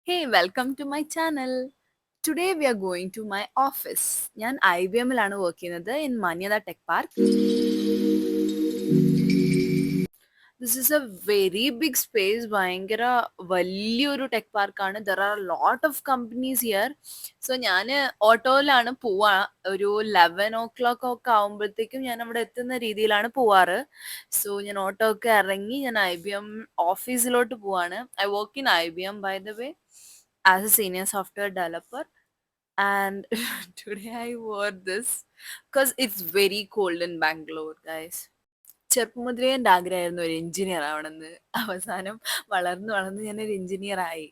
Hey, welcome to my channel. Today we are going to my office. ഞാൻ IBM-ലാണ് work ചെയ്യുന്നത് in Manyata Tech Park. This is a very big space. ഭയങ്കര വലിയൊരു tech പാർക്കാണ്. There are a lot of companies here. So ഞാൻ ഓട്ടോയിലാണ് പോവാ. ഒരു 11 o'clock ഒക്കെ ആവുമ്പോഴത്തേക്കും ഞാൻ അവിടെ എത്തുന്ന രീതിയിലാണ് പോവാറ്. സോ ഞാൻ ഓട്ടോ ഒക്കെ ഇറങ്ങി ഞാൻ IBM ഓഫീസിലോട്ട് പോവാണ്. I work in IBM by the way as a senior software developer. And today I wore this because it's very cold in Bangalore, guys. ചെറുപ്പം മുതലേ എൻ്റെ ആഗ്രഹമായിരുന്നു ഒരു എഞ്ചിനീയർ ആവണമെന്ന്. അവസാനം വളർന്ന് വളർന്ന് ഞാനൊരു എഞ്ചിനീയർ ആയി.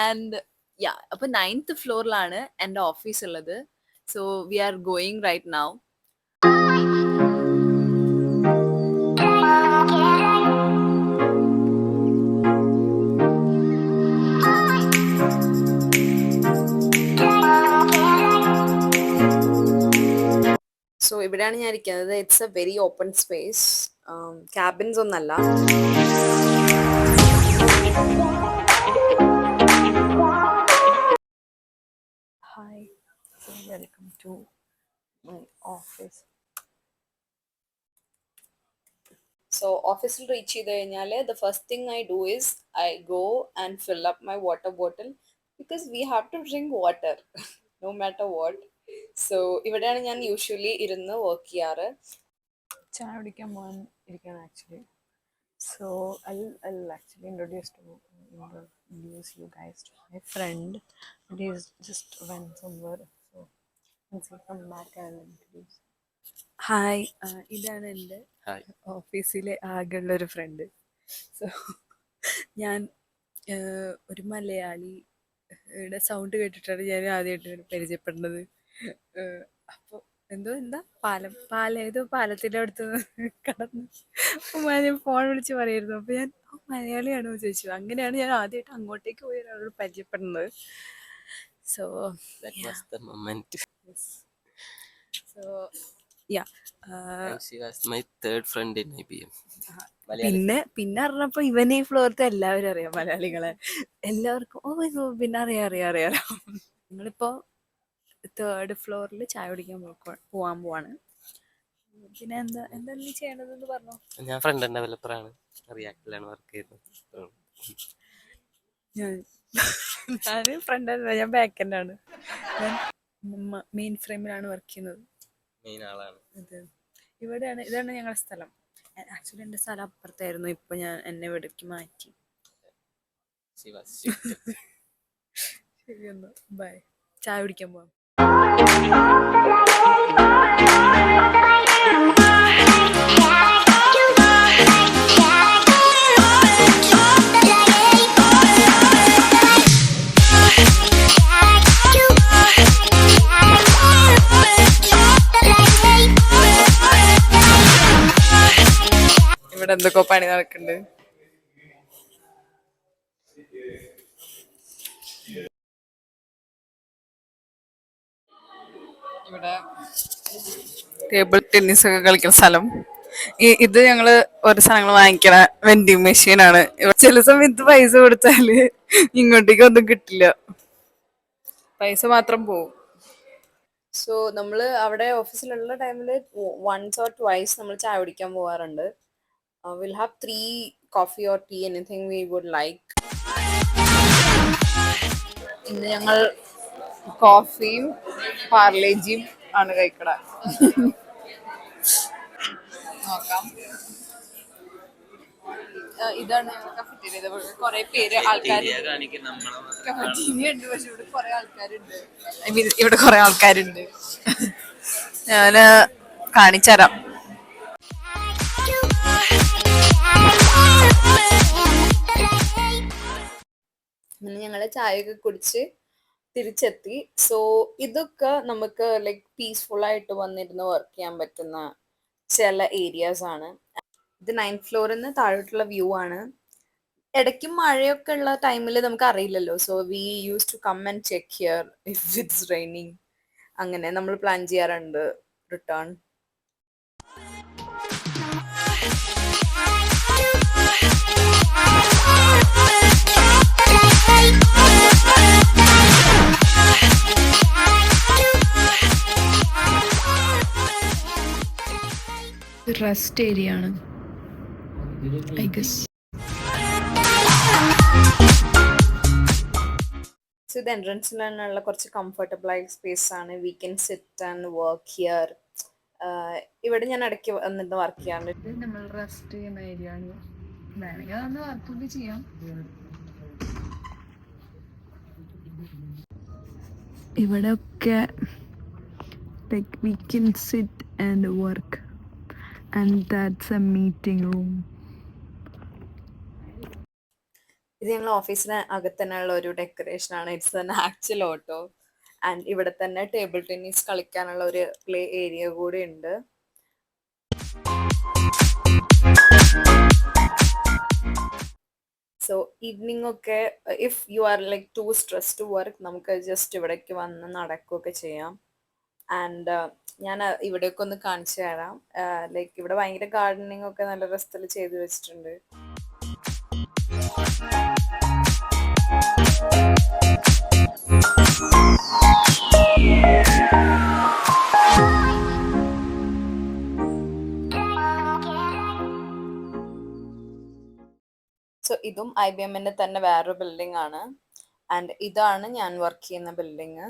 ആൻഡ് യാ, അപ്പൊ 9th ഫ്ലോറിലാണ് എൻ്റെ ഓഫീസ് ഉള്ളത്. So we are going right now. So ഇവിടെയാണ് ഞാൻ ഇരിക്കുന്നത്. It's a very open space. Cabins ഒന്നല്ല. Hi, so welcome to my office. So ഓഫീസിൽ റീച്ച് ചെയ്ത് കഴിഞ്ഞാൽ the first thing I do is I go and fill up my water bottle because we have to drink water no matter what. So ഇവിടെയാണ് ഞാൻ usually ഇരുന്ന് work ചെയ്യാറ്. ചായ കുടിക്കാൻ പോകാൻ ഇരിക്കുകയാണ് actually. So I'll actually introduce you guys to my friend. He is just went somewhere. So once he come back I'll introduce. Hi, ഇതാണ് എൻ്റെ ഓഫീസിലെ ആകെയുള്ളൊരു ഫ്രണ്ട്. സോ ഞാൻ ഒരു മലയാളിയുടെ സൗണ്ട് കേട്ടിട്ടാണ് ഞാൻ ആദ്യമായിട്ട് പരിചയപ്പെടുന്നത്. അപ്പോൾ എന്താ ഏതോ പാലത്തിൻ്റെ അടുത്ത് കടന്ന് ഞാൻ ഫോൺ വിളിച്ച് പറയായിരുന്നു. അപ്പോൾ ഞാൻ മലയാളിയാണോ ചോദിച്ചു. അങ്ങനെയാണ് ഞാൻ ആദ്യമായിട്ട് അങ്ങോട്ടേക്ക് പോയി ഒരാളോട് പരിചയപ്പെടുന്നത്. സോ യാ, പിന്നെ പറഞ്ഞപ്പോ ഇവനെ ഈ ഫ്ലോറത്തെ എല്ലാവരും അറിയാം, മലയാളികളെ എല്ലാവർക്കും. പിന്നെ അറിയാം. നിങ്ങളിപ്പോ 3rd ഫ്ലോറിൽ ചായ കുടിക്കാൻ പോവാൻ പോവാണ്. പിന്നെ എന്താ നീ ചെയ്യണതെന്ന് പറഞ്ഞു. ഞാൻ ഫ്രണ്ട് എൻഡ് ഡെവലപ്പർ ആണ്, റിയാക്ടിലാണ് വർക്ക് ചെയ്യുന്നത്. ഞാൻ ഫ്രണ്ട് അല്ല, ഞാൻ ബാക്ക് എൻഡ് ആണ്. ഞാൻ മെയിൻ ഫ്രെയിമിലാണ് വർക്ക് ചെയ്യുന്നത്. മെയിൻ ആളാണ്. ഇതാണ് ഞങ്ങളുടെ സ്ഥലം. ആക്ച്വലി എൻ്റെ സ്ഥലം അപ്പുറത്തായിരുന്നു. ഇപ്പൊ ഞാൻ എന്നെ ഇവിടേക്ക് മാറ്റി. ശരി, എന്നാ ബൈ. ചായ കുടിക്കാൻ പോവാം. ഇവിടെ എന്തൊക്കെ പണി നടക്കുന്നുണ്ട്. ഇവിടെ ടേബിൾ ടെന്നീസ് ഒക്കെ കളിക്കുന്ന സ്ഥലം. ഇത് ഞങ്ങള് ഓരോ സാധനങ്ങൾ വാങ്ങിക്കണ വെൻഡിങ് മെഷീനാണ്. ചില സമയത്ത് പൈസ കൊടുത്താല് ഇങ്ങോട്ടേക്ക് ഒന്നും കിട്ടില്ല, പൈസ മാത്രം പോവും. സോ നമ്മള് അവിടെ ഓഫീസിലുള്ള ടൈമില് once or twice നമ്മൾ ചായ കുടിക്കാൻ പോവാറുണ്ട്. We'll have 3 coffee or tea, anything we would like. ഇന്ന് ഞങ്ങൾ കോഫിയും പാർലേജിയും ആണ് കഴിക്കണ. നോക്കാം. ഇതാണ് ഞങ്ങൾ കഫറ്റീരിയ. കുറെ പേര് ആൾക്കാരുണ്ട്. പക്ഷെ ഇവിടെ കുറെ ആൾക്കാരുണ്ട്. ഞാന് കാണിച്ചരാം. ഞങ്ങള് ചായയൊക്കെ കുടിച്ച് തിരിച്ചെത്തി. സോ ഇതൊക്കെ നമുക്ക് ലൈക്ക് പീസ്ഫുൾ ആയിട്ട് വന്നിരുന്ന് വർക്ക് ചെയ്യാൻ പറ്റുന്ന ചില ഏരിയാസ് ആണ്. ഇത് 9th ഫ്ലോറിൽ നിന്ന് താഴോട്ടുള്ള വ്യൂ ആണ്. ഇടയ്ക്കും മഴയൊക്കെ ഉള്ള ടൈമിൽ നമുക്ക് അറിയില്ലല്ലോ. So we used to come and check here if it's raining. അങ്ങനെ നമ്മൾ പ്ലാൻ ചെയ്യാറുണ്ട് റിട്ടേൺ. Bye. റെസ്റ്റ് ഏരിയ ആണ് ഐ ഗസ്. സോ ഇത് എൻട്രൻസിൽ തന്നെയുള്ള കുറച്ച് കംഫർട്ടബിൾ ആയ സ്പേസ് ആണ്. We can sit and work here. ഇവിടെ ഞാൻ ഇടയ്ക്ക് വന്നിട്ട് വർക്ക് ചെയ്യാറുണ്ട്. ഇത് നമ്മൾ റെസ്റ്റ് ചെയ്യുന്ന ഏരിയ ആണ്. വേണമെങ്കിൽ അതൊന്ന് വർക്കൊക്കെ ചെയ്യാം. ഇവിടെ ഒക്കെ like we can sit and work, and that's a meeting room. ഇത് ഞങ്ങൾ ഓഫീസിന് അകത്ത് തന്നെയുള്ള ഒരു ഡെക്കറേഷൻ ആണ്. It's an actual auto. And ഇവിടെ തന്നെ ടേബിൾ ടെന്നീസ് കളിക്കാനുള്ള ഒരു പ്ലേ ഏരിയ കൂടി ഉണ്ട്. സോ ഈവനിങ് ഒക്കെ if you are like to stress to work, നമുക്ക് ജസ്റ്റ് ഇവിടേക്ക് വന്ന് നടക്കുകയൊക്കെ ചെയ്യാം. ആൻഡ് ഞാൻ ഇവിടെയൊക്കെ ഒന്ന് കാണിച്ചു തരാം. ലൈക്ക് ഇവിടെ ഭയങ്കര ഗാർഡനിങ് ഒക്കെ നല്ല രസത്തിൽ ചെയ്തു വെച്ചിട്ടുണ്ട്. സോ ഇതും IBMന്റെ തന്നെ വേറൊരു ബിൽഡിംഗ് ആണ്. ആൻഡ് ഇതാണ് ഞാൻ വർക്ക് ചെയ്യുന്ന ബിൽഡിംഗ്.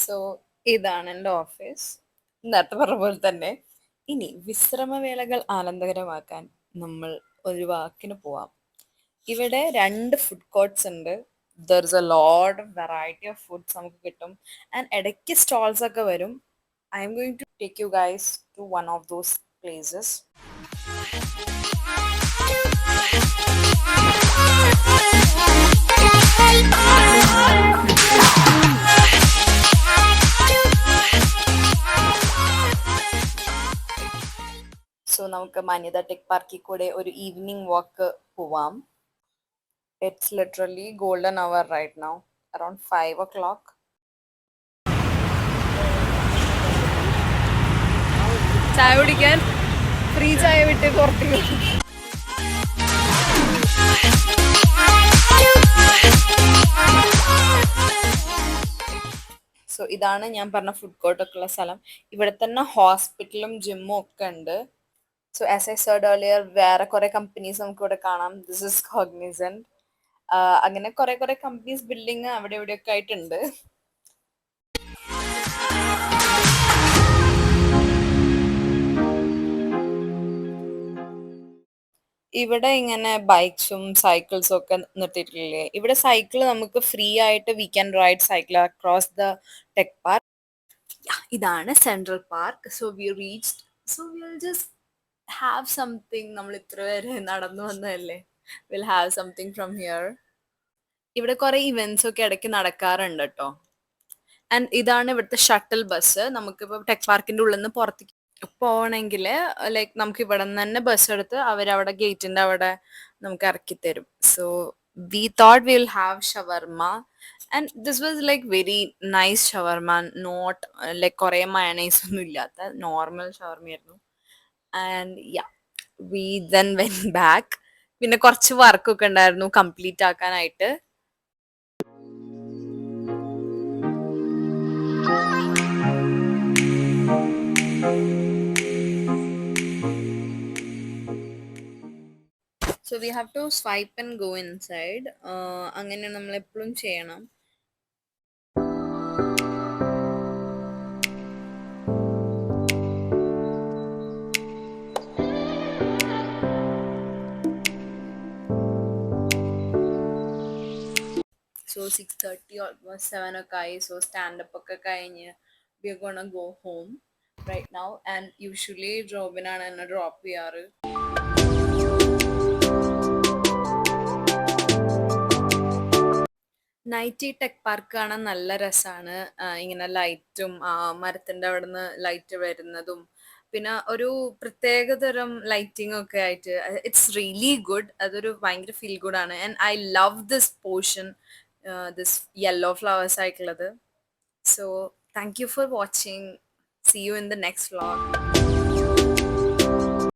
സോ ഇതാണ് എൻ്റെ ഓഫീസ്. നേരത്തെ പറഞ്ഞ പോലെ തന്നെ. ഇനി വിശ്രമവേളകൾ ആനന്ദകരമാക്കാൻ നമ്മൾ ഒരു വാക്കിന് പോവാം. ഇവിടെ 2 ഫുഡ് കോർട്ട്സ് ഉണ്ട്. There is a lot of variety of foods നമുക്ക് കിട്ടും. ആൻഡ് ഇടയ്ക്ക് സ്റ്റോൾസ് ഒക്കെ വരും. I'm going to take you guys to one of those places. So നമുക്ക് മാന്യത ടെക് പാർക്കിൽ കൂടെ ഒരു ഈവനിങ് വാക്ക് പോവാം. It's literally golden hour right now, around 5 o'clock. ചായ കുടിക്കാൻ ഫ്രീ ചായ വിട്ട് പുറത്തേക്ക്. സോ ഇതാണ് ഞാൻ പറഞ്ഞ ഫുഡ് കോർട്ടൊക്കെ ഉള്ള സ്ഥലം. ഇവിടെ തന്നെ ഹോസ്പിറ്റലും ജിമ്മും ഒക്കെ ഉണ്ട്. So as I said earlier, വേറെ കുറെ കമ്പനീസ് നമുക്ക് ഇവിടെ കാണാം. This is Cognizant. അങ്ങനെ കുറെ കമ്പനീസ് ബിൽഡിങ് അവിടെ ഇവിടെയൊക്കെ ആയിട്ടുണ്ട്. ഇവിടെ ഇങ്ങനെ ബൈക്സും സൈക്കിൾസും ഒക്കെ നിർത്തിയിട്ടില്ലേ. ഇവിടെ സൈക്കിൾ നമുക്ക് ഫ്രീ ആയിട്ട് we can ride cycle across the tech park. ഇതാണ് central park. So we reached. So will just have something. നമ്മൾ ഇത്ര പേര് നടന്നു വന്നതല്ലേ, will have something from here. ഇവിടെ കുറെ ഇവന്റ്സ് ഒക്കെ ഇടയ്ക്ക് നടക്കാറുണ്ട് കേട്ടോ. ആൻഡ് ഇതാണ് ഇവിടുത്തെ ഷട്ടിൽ ബസ്. നമുക്കിപ്പോൾ ടെക് പാർക്കിന്റെ ഉള്ളിൽ നിന്ന് പുറത്തേക്ക് പോകണമെങ്കിൽ ലൈക്ക് നമുക്ക് ഇവിടെ നിന്ന് തന്നെ ബസ് എടുത്ത് അവരവിടെ ഗേറ്റിന്റെ അവിടെ നമുക്ക് ഇറക്കി തരും. So we thought will have shawarma. And this was like very nice shawarma. Not like കുറെ മയണൈസ് ഒന്നും ഇല്ലാത്ത നോർമൽ ഷവർമയായിരുന്നു. And ya, we then went back. പിന്നെ കുറച്ച് വർക്കൊക്കെ ഉണ്ടായിരുന്നു കംപ്ലീറ്റ് ആക്കാനായിട്ട്. So we have to swipe and go inside. അങ്ങനെ നമ്മൾ എപ്പോഴും ചെയ്യണം. So 6:30 almost 7 ഒക്കെ ആയി. So stand up ഒക്കെ കഴിഞ്ഞ് we are gonna go home right now. And usually റോബിനാണ് എന്നെ ഡ്രോപ്പ് ചെയ്യാറ്. നൈറ്റ് ഈ ടെക് പാർക്ക് കാണാൻ നല്ല രസമാണ്. ഇങ്ങനെ ലൈറ്റും മരത്തിന്റെ അവിടുന്ന് ലൈറ്റ് വരുന്നതും പിന്നെ ഒരു പ്രത്യേകതരം ലൈറ്റിംഗ് ഒക്കെ ആയിട്ട് ഇറ്റ്സ് റിയലി ഗുഡ്. അതൊരു ഭയങ്കര ഫീൽ ഗുഡ് ആണ്. And I love this portion, this yellow flowers ആയിട്ടുള്ളത്. So thank you for watching. See you in the next vlog.